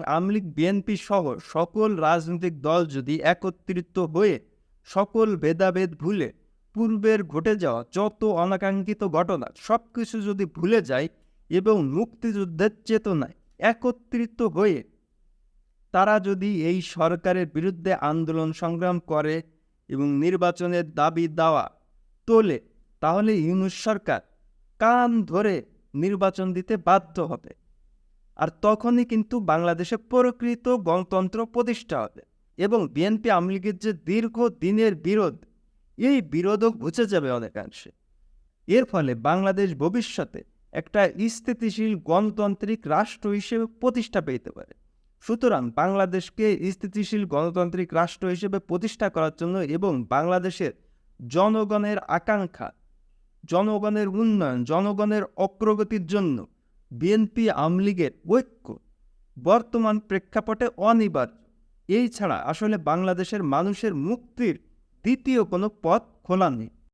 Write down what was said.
Awami League BNP সহ সকল রাজনৈতিক দল যদি একত্রিত হয়ে সকল ভেদাভেদ ভুলে পূর্বের ঘটে যাওয়া যত অনাকাঙ্ক্ষিত ঘটনা সবকিছু যদি ভুলে যায় এবং মুক্তিযুদ্ধের চেতনায় একত্রিত হয়ে তারা যদি এই সরকারের বিরুদ্ধে আন্দোলন সংগ্রাম করে এবং নির্বাচনের দাবি দাওয়া তোলে, তাহলে ইউনূস সরকার কান ধরে নির্বাচন দিতে বাধ্য হবে। আর তখনই কিন্তু বাংলাদেশে প্রকৃত গণতন্ত্র প্রতিষ্ঠা হবে এবং বিএনপি আওয়ামী লীগের যে দীর্ঘ দিনের বিরোধ, এই বিরোধও ঘুচে যাবে অনেকাংশে। এর ফলে বাংলাদেশ ভবিষ্যতে একটা স্থিতিশীল গণতান্ত্রিক রাষ্ট্র হিসেবে প্রতিষ্ঠা পেতে পারে। সুতরাং বাংলাদেশকে স্থিতিশীল গণতান্ত্রিক রাষ্ট্র হিসেবে প্রতিষ্ঠা করার জন্য এবং বাংলাদেশের জনগণের আকাঙ্ক্ষা, জনগণের উন্নয়ন, জনগণের অগ্রগতির জন্য বিএনপি আওয়ামী লীগের ঐক্য বর্তমান প্রেক্ষাপটে অনিবার্য। এই ছাড়া আসলে বাংলাদেশের মানুষের মুক্তির দ্বিতীয় কোনো পথ খোলা নেই।